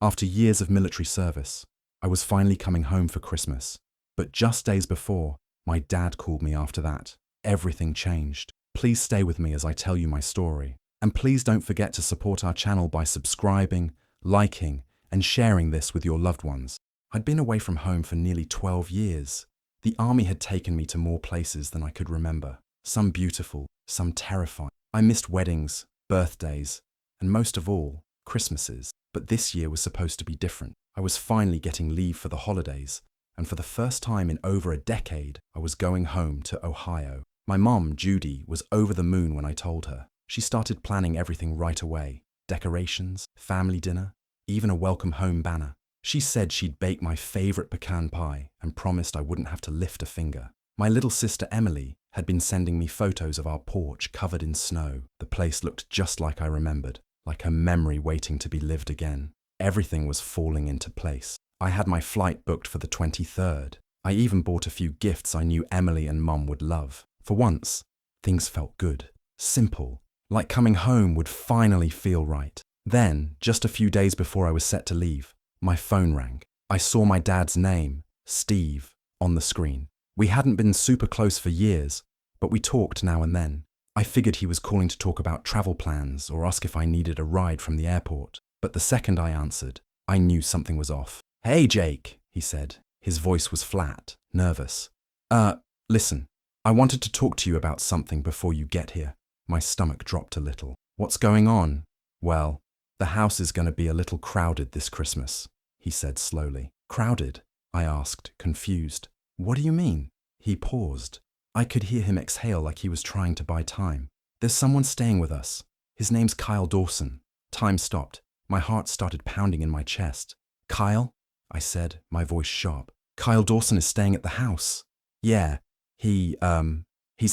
After years of military service, I was finally coming home for Christmas. But just days before, my dad called me after that. Everything changed. Please stay with me as I tell you my story. And please don't forget to support our channel by subscribing, liking, and sharing this with your loved ones. I'd been away from home for nearly 12 years. The army had taken me to more places than I could remember. Some beautiful, some terrifying. I missed weddings, birthdays, and most of all, Christmases. But this year was supposed to be different. I was finally getting leave for the holidays, and for the first time in over a decade, I was going home to Ohio. My mom, Judy, was over the moon when I told her. She started planning everything right away. Decorations, family dinner, even a welcome home banner. She said she'd bake my favorite pecan pie and promised I wouldn't have to lift a finger. My little sister Emily had been sending me photos of our porch covered in snow. The place looked just like I remembered, like a memory waiting to be lived again. Everything was falling into place. I had my flight booked for the 23rd. I even bought a few gifts I knew Emily and Mum would love. For once, things felt good, simple, like coming home would finally feel right. Then, just a few days before I was set to leave, my phone rang. I saw my dad's name, Steve, on the screen. We hadn't been super close for years, but we talked now and then. I figured he was calling to talk about travel plans or ask if I needed a ride from the airport. But the second I answered, I knew something was off. "Hey, Jake," he said. His voice was flat, nervous. Listen, I wanted to talk to you about something before you get here." My stomach dropped a little. "What's going on?" "Well, the house is going to be a little crowded this Christmas," he said slowly. "Crowded?" I asked, confused. "What do you mean?" He paused. I could hear him exhale like he was trying to buy time. "There's someone staying with us. His name's Kyle Dawson." Time stopped. My heart started pounding in my chest. "Kyle?" I said, my voice sharp. "Kyle Dawson is staying at the house." "Yeah, he's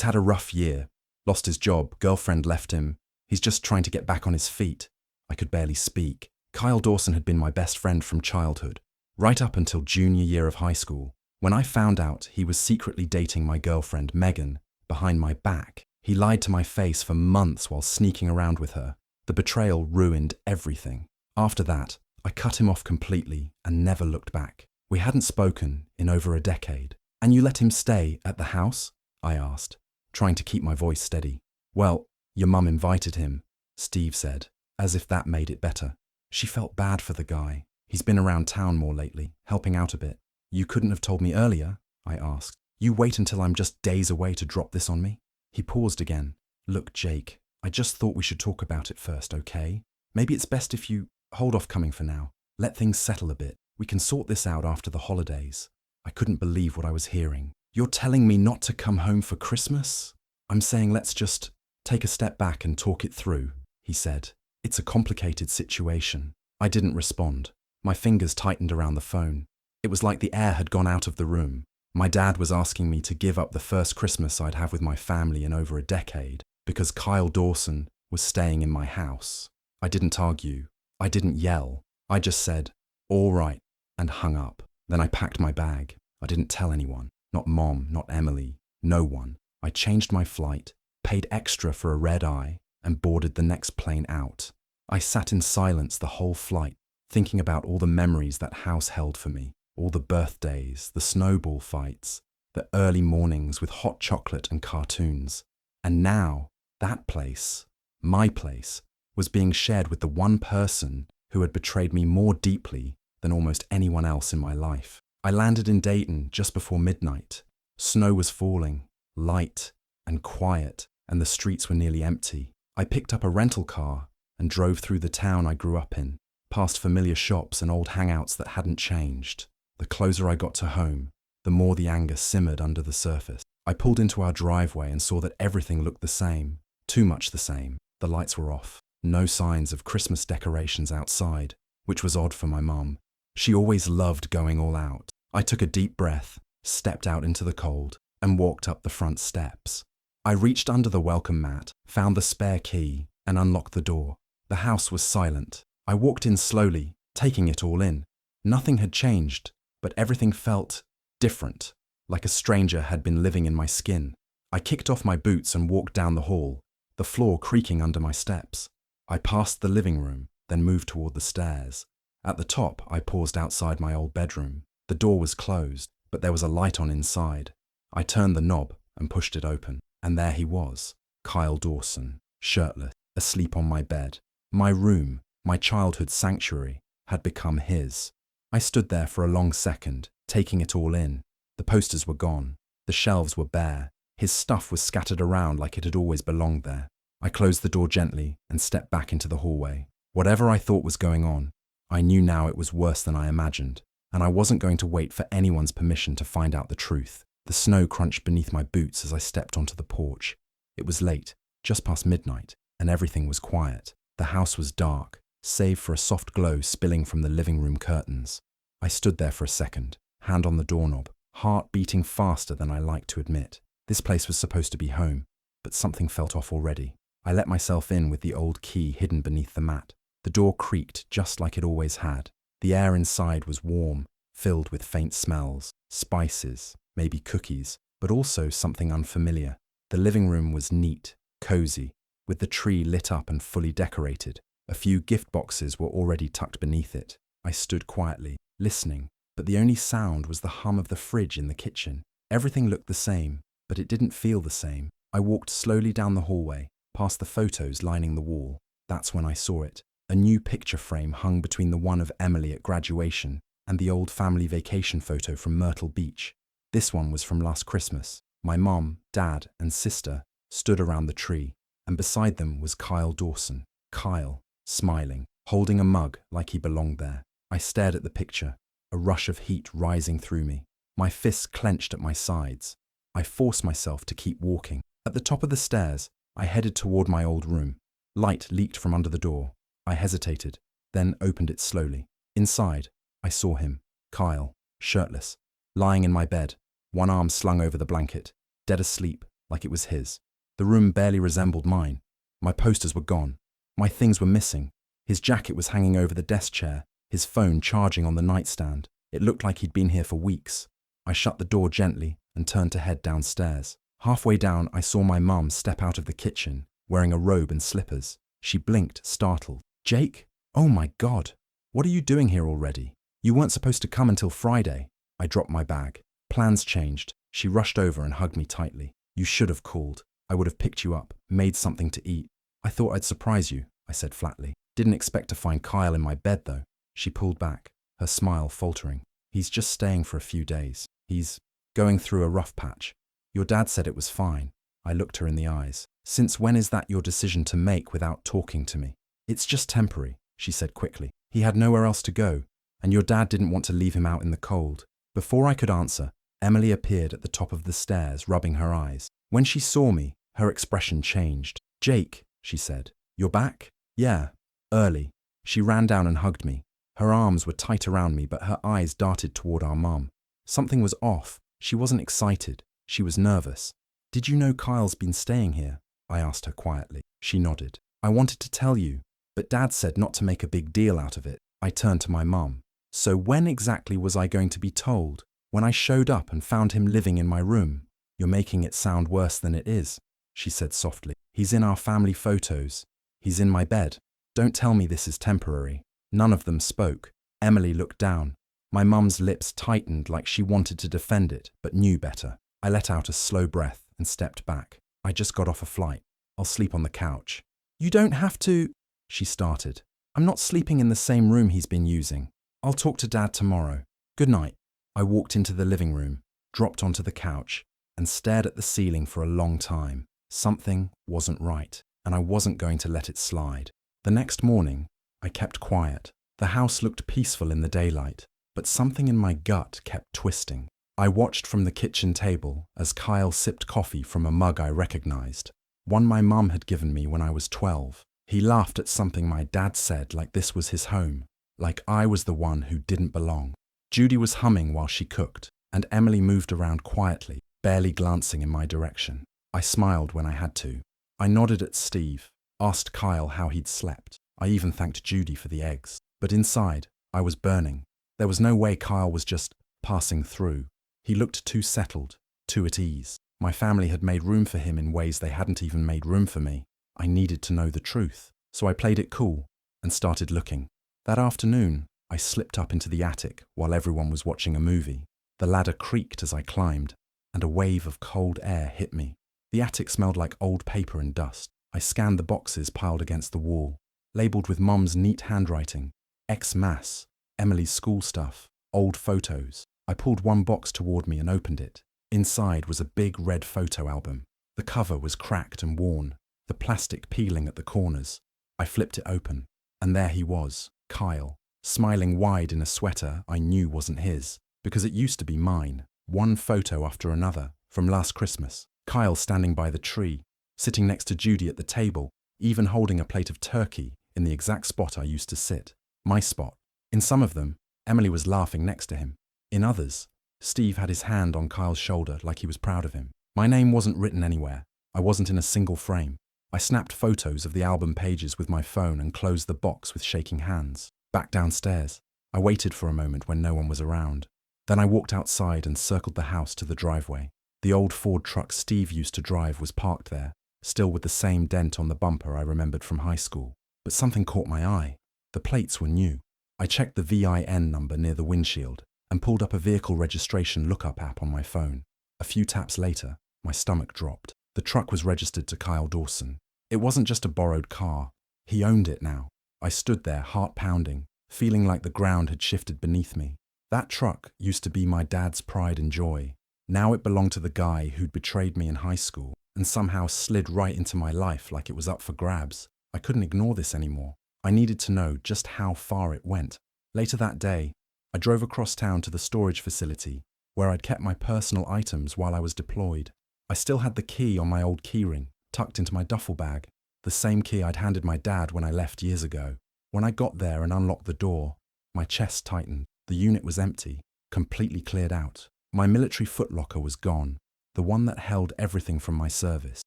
had a rough year. Lost his job, girlfriend left him. He's just trying to get back on his feet." I could barely speak. Kyle Dawson had been my best friend from childhood, right up until junior year of high school. When I found out he was secretly dating my girlfriend, Megan, behind my back, he lied to my face for months while sneaking around with her. The betrayal ruined everything. After that, I cut him off completely and never looked back. We hadn't spoken in over a decade. "And you let him stay at the house?" I asked, trying to keep my voice steady. "Well, your mum invited him," Steve said, as if that made it better. She felt bad for the guy. "He's been around town more lately, helping out a bit." "You couldn't have told me earlier?" I asked. "You wait until I'm just days away to drop this on me?" He paused again. "Look, Jake, I just thought we should talk about it first, okay? Maybe it's best if you hold off coming for now. Let things settle a bit. We can sort this out after the holidays." I couldn't believe what I was hearing. "You're telling me not to come home for Christmas?" "I'm saying let's just take a step back and talk it through," he said. "It's a complicated situation." I didn't respond. My fingers tightened around the phone. It was like the air had gone out of the room. My dad was asking me to give up the first Christmas I'd have with my family in over a decade because Kyle Dawson was staying in my house. I didn't argue. I didn't yell. I just said, "All right," and hung up. Then I packed my bag. I didn't tell anyone. Not Mom, not Emily. No one. I changed my flight, paid extra for a red eye, and boarded the next plane out. I sat in silence the whole flight, thinking about all the memories that house held for me. All the birthdays, the snowball fights, the early mornings with hot chocolate and cartoons. And now, that place, my place, was being shared with the one person who had betrayed me more deeply than almost anyone else in my life. I landed in Dayton just before midnight. Snow was falling, light and quiet, and the streets were nearly empty. I picked up a rental car and drove through the town I grew up in, past familiar shops and old hangouts that hadn't changed. The closer I got to home, the more the anger simmered under the surface. I pulled into our driveway and saw that everything looked the same, too much the same. The lights were off, no signs of Christmas decorations outside, which was odd for my mum. She always loved going all out. I took a deep breath, stepped out into the cold, and walked up the front steps. I reached under the welcome mat, found the spare key, and unlocked the door. The house was silent. I walked in slowly, taking it all in. Nothing had changed, but everything felt different, like a stranger had been living in my skin. I kicked off my boots and walked down the hall, the floor creaking under my steps. I passed the living room, then moved toward the stairs. At the top, I paused outside my old bedroom. The door was closed, but there was a light on inside. I turned the knob and pushed it open, and there he was, Kyle Dawson, shirtless, asleep on my bed. My room, my childhood sanctuary, had become his. I stood there for a long second, taking it all in. The posters were gone. The shelves were bare. His stuff was scattered around like it had always belonged there. I closed the door gently and stepped back into the hallway. Whatever I thought was going on, I knew now it was worse than I imagined, and I wasn't going to wait for anyone's permission to find out the truth. The snow crunched beneath my boots as I stepped onto the porch. It was late, just past midnight, and everything was quiet. The house was dark, save for a soft glow spilling from the living room curtains. I stood there for a second, hand on the doorknob, heart beating faster than I liked to admit. This place was supposed to be home, but something felt off already. I let myself in with the old key hidden beneath the mat. The door creaked just like it always had. The air inside was warm, filled with faint smells, spices, maybe cookies, but also something unfamiliar. The living room was neat, cozy, with the tree lit up and fully decorated. A few gift boxes were already tucked beneath it. I stood quietly, listening, but the only sound was the hum of the fridge in the kitchen. Everything looked the same, but it didn't feel the same. I walked slowly down the hallway, past the photos lining the wall. That's when I saw it. A new picture frame hung between the one of Emily at graduation and the old family vacation photo from Myrtle Beach. This one was from last Christmas. My mom, dad, and sister stood around the tree, and beside them was Kyle Dawson. Kyle, smiling, holding a mug like he belonged there. I stared at the picture, a rush of heat rising through me. My fists clenched at my sides. I forced myself to keep walking. At the top of the stairs, I headed toward my old room. Light leaked from under the door. I hesitated, then opened it slowly. Inside, I saw him, Kyle, shirtless, lying in my bed, one arm slung over the blanket, dead asleep, like it was his. The room barely resembled mine. My posters were gone. My things were missing. His jacket was hanging over the desk chair, his phone charging on the nightstand. It looked like he'd been here for weeks. I shut the door gently and turned to head downstairs. Halfway down, I saw my mum step out of the kitchen, wearing a robe and slippers. She blinked, startled. "Jake? Oh my God. What are you doing here already? You weren't supposed to come until Friday." I dropped my bag. Plans changed. She rushed over and hugged me tightly. "You should have called. I would have picked you up, made something to eat." "I thought I'd surprise you," I said flatly. "Didn't expect to find Kyle in my bed, though." She pulled back, her smile faltering. "He's just staying for a few days. He's going through a rough patch. Your dad said it was fine." I looked her in the eyes. "Since when is that your decision to make without talking to me?" "It's just temporary," she said quickly. "He had nowhere else to go, and your dad didn't want to leave him out in the cold." Before I could answer, Emily appeared at the top of the stairs, rubbing her eyes. When she saw me, her expression changed. "Jake," she said, "you're back?" "Yeah, early." She ran down and hugged me. Her arms were tight around me, but her eyes darted toward our mum. Something was off. She wasn't excited. She was nervous. "Did you know Kyle's been staying here?" I asked her quietly. She nodded. "I wanted to tell you, but Dad said not to make a big deal out of it." I turned to my mum. "So when exactly was I going to be told? When I showed up and found him living in my room?" "You're making it sound worse than it is," she said softly. "He's in our family photos. He's in my bed. Don't tell me this is temporary." None of them spoke. Emily looked down. My mum's lips tightened like she wanted to defend it, but knew better. I let out a slow breath and stepped back. "I just got off a flight. I'll sleep on the couch." "You don't have to," she started. "I'm not sleeping in the same room he's been using. I'll talk to Dad tomorrow. Good night." I walked into the living room, dropped onto the couch, and stared at the ceiling for a long time. Something wasn't right, and I wasn't going to let it slide. The next morning, I kept quiet. The house looked peaceful in the daylight, but something in my gut kept twisting. I watched from the kitchen table as Kyle sipped coffee from a mug I recognized, one my mum had given me when I was 12. He laughed at something my dad said, like this was his home, like I was the one who didn't belong. Judy was humming while she cooked, and Emily moved around quietly, barely glancing in my direction. I smiled when I had to. I nodded at Steve, asked Kyle how he'd slept. I even thanked Judy for the eggs. But inside, I was burning. There was no way Kyle was just passing through. He looked too settled, too at ease. My family had made room for him in ways they hadn't even made room for me. I needed to know the truth, so I played it cool and started looking. That afternoon, I slipped up into the attic while everyone was watching a movie. The ladder creaked as I climbed, and a wave of cold air hit me. The attic smelled like old paper and dust. I scanned the boxes piled against the wall, labelled with Mum's neat handwriting, Ex-Mass, Emily's school stuff, old photos. I pulled one box toward me and opened it. Inside was a big red photo album. The cover was cracked and worn, the plastic peeling at the corners. I flipped it open, and there he was, Kyle, smiling wide in a sweater I knew wasn't his, because it used to be mine. One photo after another, from last Christmas. Kyle standing by the tree, sitting next to Judy at the table, even holding a plate of turkey in the exact spot I used to sit, my spot. In some of them, Emily was laughing next to him. In others, Steve had his hand on Kyle's shoulder like he was proud of him. My name wasn't written anywhere. I wasn't in a single frame. I snapped photos of the album pages with my phone and closed the box with shaking hands. Back downstairs, I waited for a moment when no one was around. Then I walked outside and circled the house to the driveway. The old Ford truck Steve used to drive was parked there, still with the same dent on the bumper I remembered from high school. But something caught my eye. The plates were new. I checked the VIN number near the windshield and pulled up a vehicle registration lookup app on my phone. A few taps later, my stomach dropped. The truck was registered to Kyle Dawson. It wasn't just a borrowed car. He owned it now. I stood there, heart pounding, feeling like the ground had shifted beneath me. That truck used to be my dad's pride and joy. Now it belonged to the guy who'd betrayed me in high school and somehow slid right into my life like it was up for grabs. I couldn't ignore this anymore. I needed to know just how far it went. Later that day, I drove across town to the storage facility where I'd kept my personal items while I was deployed. I still had the key on my old keyring, tucked into my duffel bag, the same key I'd handed my dad when I left years ago. When I got there and unlocked the door, my chest tightened. The unit was empty, completely cleared out. My military footlocker was gone, the one that held everything from my service.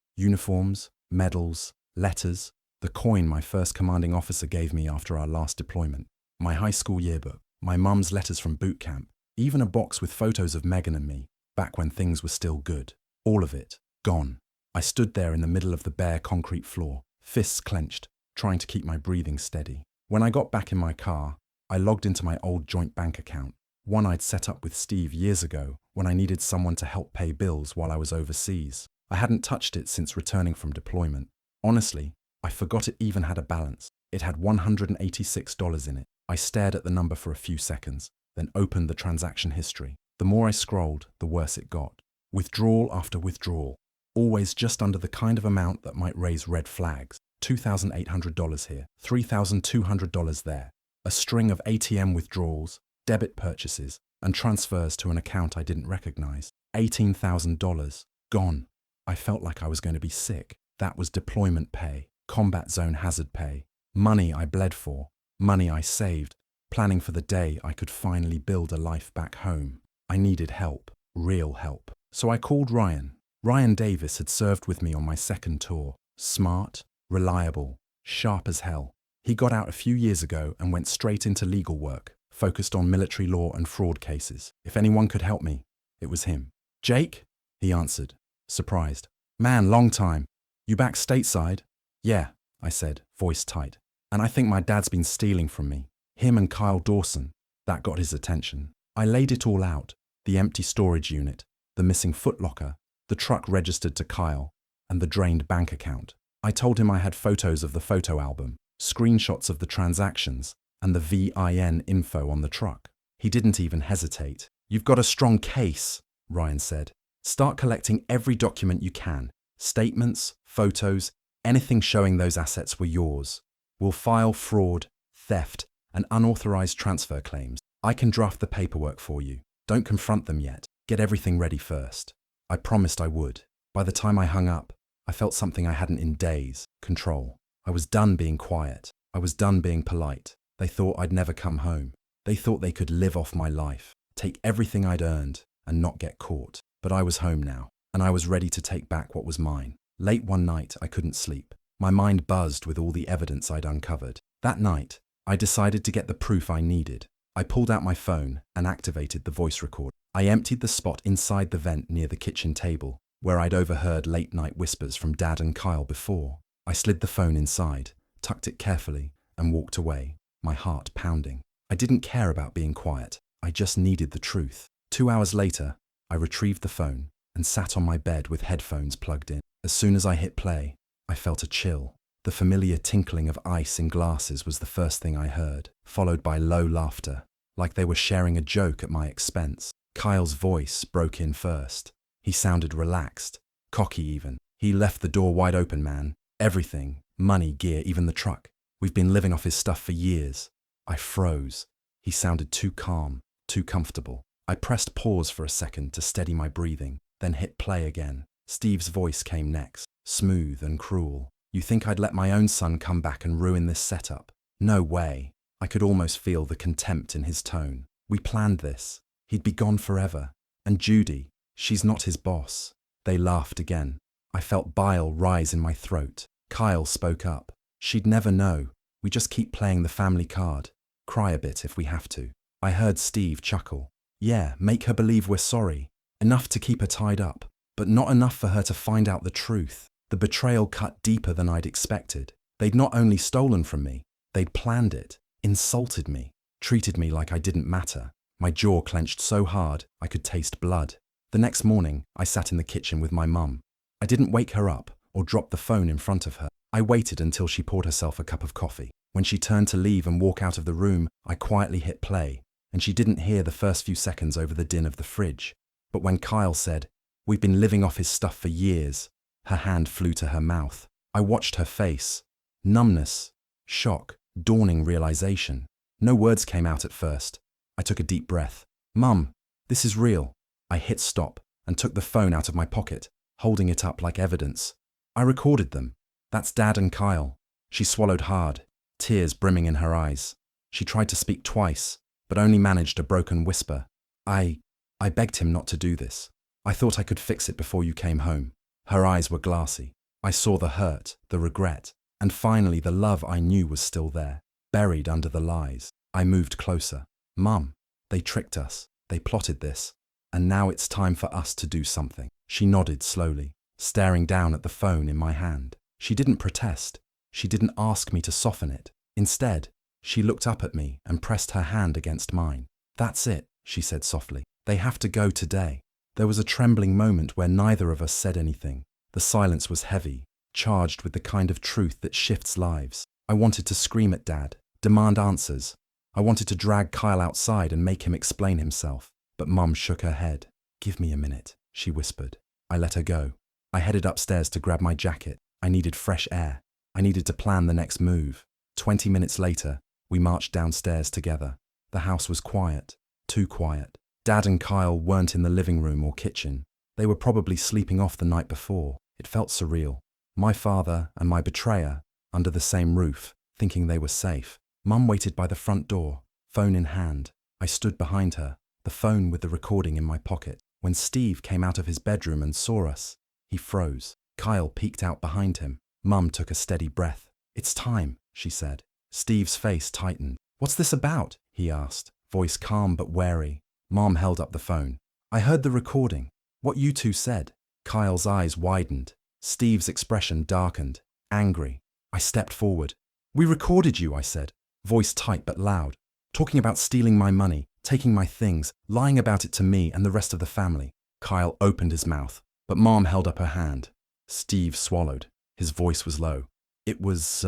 Uniforms, medals, letters, the coin my first commanding officer gave me after our last deployment, my high school yearbook, my mum's letters from boot camp, even a box with photos of Megan and me, back when things were still good. All of it, gone. I stood there in the middle of the bare concrete floor, fists clenched, trying to keep my breathing steady. When I got back in my car, I logged into my old joint bank account, one I'd set up with Steve years ago when I needed someone to help pay bills while I was overseas. I hadn't touched it since returning from deployment. Honestly, I forgot it even had a balance. It had $186 in it. I stared at the number for a few seconds, then opened the transaction history. The more I scrolled, the worse it got. Withdrawal after withdrawal, always just under the kind of amount that might raise red flags. $2,800 here, $3,200 there. A string of ATM withdrawals, debit purchases, and transfers to an account I didn't recognize. $18,000, gone. I felt like I was going to be sick. That was deployment pay, combat zone hazard pay, money I bled for, money I saved, planning for the day I could finally build a life back home. I needed help, real help. So I called Ryan. Ryan Davis had served with me on my second tour. Smart, reliable, sharp as hell. He got out a few years ago and went straight into legal work, focused on military law and fraud cases. If anyone could help me, it was him. Jake? He answered, surprised. Man, long time. You back stateside? Yeah, I said, voice tight. And I think my dad's been stealing from me. Him and Kyle Dawson. That got his attention. I laid it all out. The empty storage unit, the missing footlocker, the truck registered to Kyle, and the drained bank account. I told him I had photos of the photo album, screenshots of the transactions, and the VIN info on the truck. He didn't even hesitate. You've got a strong case, Ryan said. Start collecting every document you can. Statements, photos, anything showing those assets were yours. We'll file fraud, theft, and unauthorized transfer claims. I can draft the paperwork for you. Don't confront them yet. Get everything ready first. I promised I would. By the time I hung up, I felt something I hadn't in days. Control. I was done being quiet. I was done being polite. They thought I'd never come home. They thought they could live off my life, take everything I'd earned, and not get caught. But I was home now, and I was ready to take back what was mine. Late one night, I couldn't sleep. My mind buzzed with all the evidence I'd uncovered. That night, I decided to get the proof I needed. I pulled out my phone and activated the voice recorder. I emptied the spot inside the vent near the kitchen table, where I'd overheard late-night whispers from Dad and Kyle before. I slid the phone inside, tucked it carefully, and walked away, my heart pounding. I didn't care about being quiet. I just needed the truth. 2 hours later, I retrieved the phone and sat on my bed with headphones plugged in. As soon as I hit play, I felt a chill. The familiar tinkling of ice in glasses was the first thing I heard, followed by low laughter, like they were sharing a joke at my expense. Kyle's voice broke in first. He sounded relaxed, cocky even. He left the door wide open, man. Everything, money, gear, even the truck. We've been living off his stuff for years. I froze. He sounded too calm, too comfortable. I pressed pause for a second to steady my breathing, then hit play again. Steve's voice came next, smooth and cruel. You think I'd let my own son come back and ruin this setup? No way. I could almost feel the contempt in his tone. We planned this. He'd be gone forever. And Judy, she's not his boss. They laughed again. I felt bile rise in my throat. Kyle spoke up. She'd never know. We just keep playing the family card. Cry a bit if we have to. I heard Steve chuckle. Yeah, make her believe we're sorry. Enough to keep her tied up, but not enough for her to find out the truth. The betrayal cut deeper than I'd expected. They'd not only stolen from me, they'd planned it, insulted me, treated me like I didn't matter. My jaw clenched so hard I could taste blood. The next morning, I sat in the kitchen with my mum. I didn't wake her up or drop the phone in front of her. I waited until she poured herself a cup of coffee. When she turned to leave and walk out of the room, I quietly hit play, and she didn't hear the first few seconds over the din of the fridge. But when Kyle said, "We've been living off his stuff for years," her hand flew to her mouth. I watched her face. Numbness, shock, dawning realization. No words came out at first. I took a deep breath. "Mum, this is real." I hit stop and took the phone out of my pocket, holding it up like evidence. "I recorded them. That's Dad and Kyle." She swallowed hard, tears brimming in her eyes. She tried to speak twice, but only managed a broken whisper. I begged him not to do this. I thought I could fix it before you came home." Her eyes were glassy. I saw the hurt, the regret, and finally the love I knew was still there, buried under the lies. I moved closer. "Mum, they tricked us. They plotted this. And now it's time for us to do something." She nodded slowly, staring down at the phone in my hand. She didn't protest. She didn't ask me to soften it. Instead, she looked up at me and pressed her hand against mine. "That's it," she said softly. "They have to go today." There was a trembling moment where neither of us said anything. The silence was heavy, charged with the kind of truth that shifts lives. I wanted to scream at Dad, demand answers. I wanted to drag Kyle outside and make him explain himself. But Mum shook her head. "Give me a minute," she whispered. I let her go. I headed upstairs to grab my jacket. I needed fresh air. I needed to plan the next move. 20 minutes later, we marched downstairs together. The house was quiet, too quiet. Dad and Kyle weren't in the living room or kitchen. They were probably sleeping off the night before. It felt surreal. My father and my betrayer under the same roof, thinking they were safe. Mum waited by the front door, phone in hand. I stood behind her, the phone with the recording in my pocket. When Steve came out of his bedroom and saw us, he froze. Kyle peeked out behind him. Mum took a steady breath. "It's time," she said. Steve's face tightened. "What's this about?" he asked, voice calm but wary. Mom held up the phone. "I heard the recording. What you two said." Kyle's eyes widened. Steve's expression darkened. Angry. I stepped forward. "We recorded you," I said, voice tight but loud. "Talking about stealing my money, taking my things, lying about it to me and the rest of the family." Kyle opened his mouth, but Mom held up her hand. Steve swallowed. His voice was low. "It was,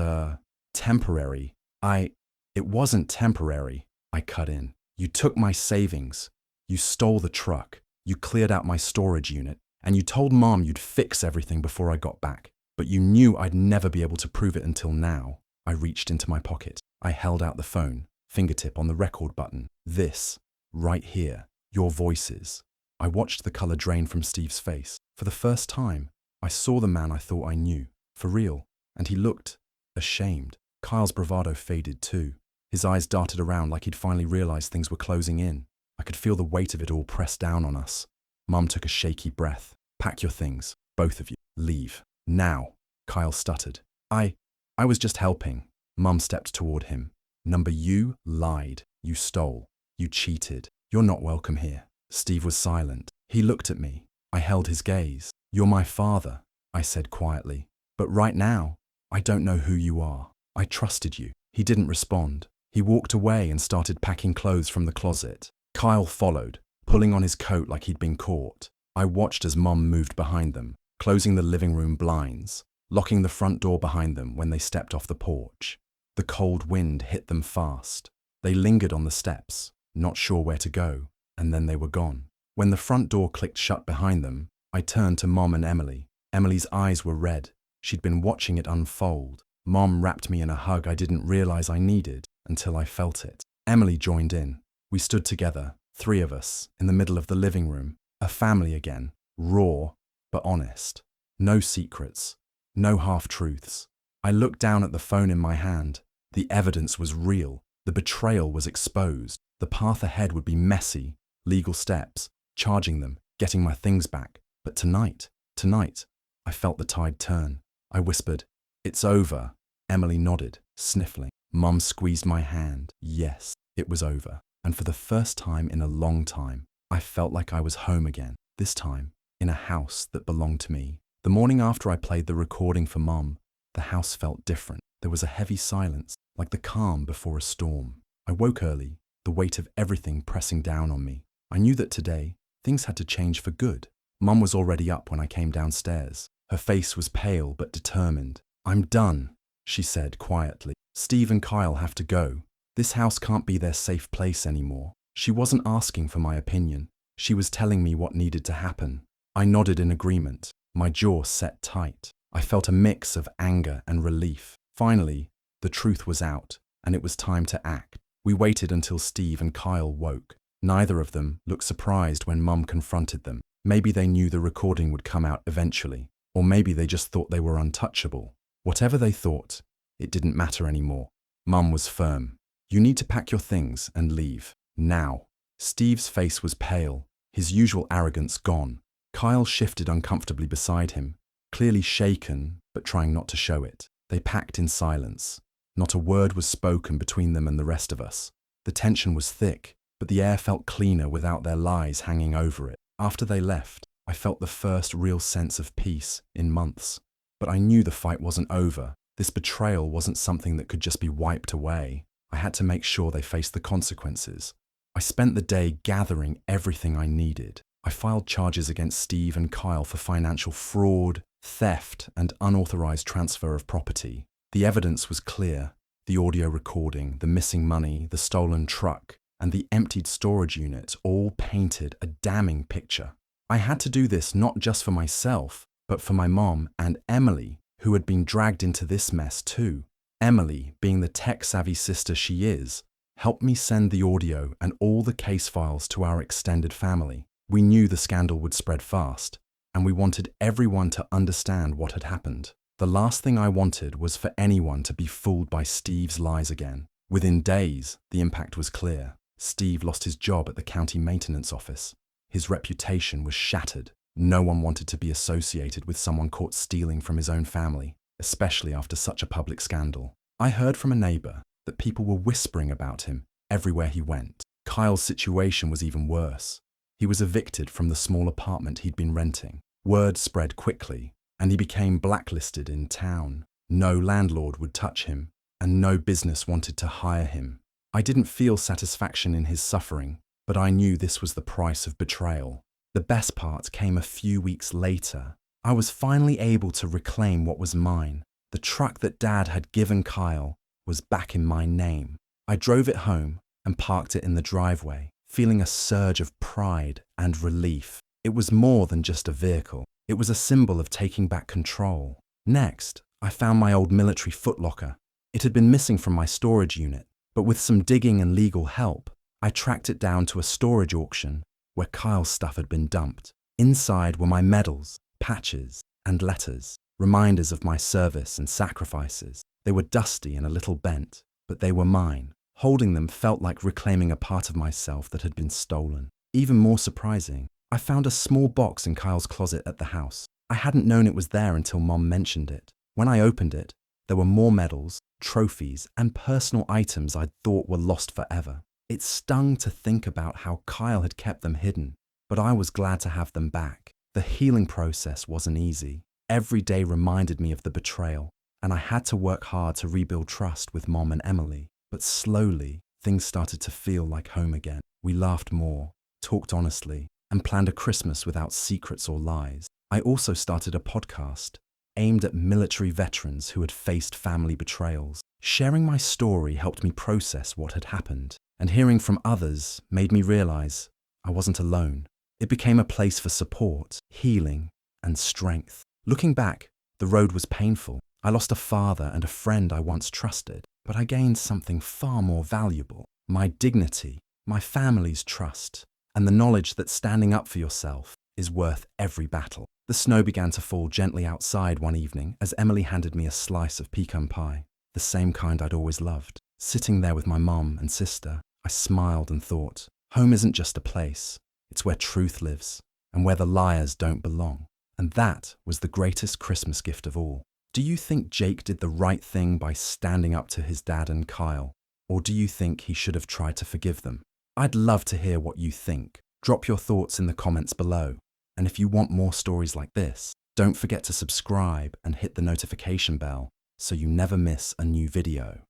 temporary. It wasn't temporary," I cut in. "You took my savings. You stole the truck. You cleared out my storage unit. And you told Mom you'd fix everything before I got back. But you knew I'd never be able to prove it until now." I reached into my pocket. I held out the phone, fingertip on the record button. "This, right here, your voices." I watched the color drain from Steve's face. For the first time, I saw the man I thought I knew, for real, and he looked ashamed. Kyle's bravado faded too. His eyes darted around like he'd finally realized things were closing in. I could feel the weight of it all pressed down on us. Mum took a shaky breath. "Pack your things, both of you. Leave. Now," Kyle stuttered. I was just helping." Mum stepped toward him. "Number, you lied. You stole. You cheated. You're not welcome here." Steve was silent. He looked at me. I held his gaze. "You're my father," I said quietly. "But right now, I don't know who you are. I trusted you." He didn't respond. He walked away and started packing clothes from the closet. Kyle followed, pulling on his coat like he'd been caught. I watched as Mom moved behind them, closing the living room blinds, locking the front door behind them when they stepped off the porch. The cold wind hit them fast. They lingered on the steps, not sure where to go, and then they were gone. When the front door clicked shut behind them, I turned to Mom and Emily. Emily's eyes were red. She'd been watching it unfold. Mom wrapped me in a hug I didn't realize I needed until I felt it. Emily joined in. We stood together, 3 of us, in the middle of the living room. A family again, raw but honest. No secrets, no half-truths. I looked down at the phone in my hand. The evidence was real. The betrayal was exposed. The path ahead would be messy, legal steps, charging them, getting my things back. But tonight, I felt the tide turn. I whispered, "It's over." Emily nodded, sniffling. Mum squeezed my hand. Yes, it was over. And for the first time in a long time, I felt like I was home again, this time in a house that belonged to me. The morning after I played the recording for Mum, the house felt different. There was a heavy silence, like the calm before a storm. I woke early, the weight of everything pressing down on me. I knew that today, things had to change for good. Mum was already up when I came downstairs. Her face was pale but determined. "I'm done," she said quietly. "Steve and Kyle have to go. This house can't be their safe place anymore." She wasn't asking for my opinion. She was telling me what needed to happen. I nodded in agreement, my jaw set tight. I felt a mix of anger and relief. Finally, the truth was out, and it was time to act. We waited until Steve and Kyle woke. Neither of them looked surprised when Mum confronted them. Maybe they knew the recording would come out eventually, or maybe they just thought they were untouchable. Whatever they thought, it didn't matter anymore. Mum was firm. "You need to pack your things and leave. Now." Steve's face was pale, his usual arrogance gone. Kyle shifted uncomfortably beside him, clearly shaken, but trying not to show it. They packed in silence. Not a word was spoken between them and the rest of us. The tension was thick, but the air felt cleaner without their lies hanging over it. After they left, I felt the first real sense of peace in months. But I knew the fight wasn't over. This betrayal wasn't something that could just be wiped away. I had to make sure they faced the consequences. I spent the day gathering everything I needed. I filed charges against Steve and Kyle for financial fraud, theft, and unauthorized transfer of property. The evidence was clear. The audio recording, the missing money, the stolen truck, and the emptied storage unit all painted a damning picture. I had to do this not just for myself, but for my mom and Emily, who had been dragged into this mess too. Emily, being the tech-savvy sister she is, helped me send the audio and all the case files to our extended family. We knew the scandal would spread fast, and we wanted everyone to understand what had happened. The last thing I wanted was for anyone to be fooled by Steve's lies again. Within days, the impact was clear. Steve lost his job at the county maintenance office. His reputation was shattered. No one wanted to be associated with someone caught stealing from his own family, especially after such a public scandal. I heard from a neighbor that people were whispering about him everywhere he went. Kyle's situation was even worse. He was evicted from the small apartment he'd been renting. Word spread quickly, and he became blacklisted in town. No landlord would touch him, and no business wanted to hire him. I didn't feel satisfaction in his suffering, but I knew this was the price of betrayal. The best part came a few weeks later. I was finally able to reclaim what was mine. The truck that Dad had given Kyle was back in my name. I drove it home and parked it in the driveway, feeling a surge of pride and relief. It was more than just a vehicle. It was a symbol of taking back control. Next, I found my old military footlocker. It had been missing from my storage unit, but with some digging and legal help, I tracked it down to a storage auction where Kyle's stuff had been dumped. Inside were my medals, patches, and letters, reminders of my service and sacrifices. They were dusty and a little bent, but they were mine. Holding them felt like reclaiming a part of myself that had been stolen. Even more surprising, I found a small box in Kyle's closet at the house. I hadn't known it was there until Mom mentioned it. When I opened it, there were more medals, trophies, and personal items I'd thought were lost forever. It stung to think about how Kyle had kept them hidden, but I was glad to have them back. The healing process wasn't easy. Every day reminded me of the betrayal, and I had to work hard to rebuild trust with Mom and Emily. But slowly, things started to feel like home again. We laughed more, talked honestly, and planned a Christmas without secrets or lies. I also started a podcast aimed at military veterans who had faced family betrayals. Sharing my story helped me process what had happened, and hearing from others made me realize I wasn't alone. It became a place for support, healing, and strength. Looking back, the road was painful. I lost a father and a friend I once trusted, but I gained something far more valuable: my dignity, my family's trust, and the knowledge that standing up for yourself is worth every battle. The snow began to fall gently outside one evening as Emily handed me a slice of pecan pie, the same kind I'd always loved. Sitting there with my mum and sister, I smiled and thought, home isn't just a place, it's where truth lives and where the liars don't belong. And that was the greatest Christmas gift of all. Do you think Jake did the right thing by standing up to his dad and Kyle? Or do you think he should have tried to forgive them? I'd love to hear what you think. Drop your thoughts in the comments below. And if you want more stories like this, don't forget to subscribe and hit the notification bell so you never miss a new video.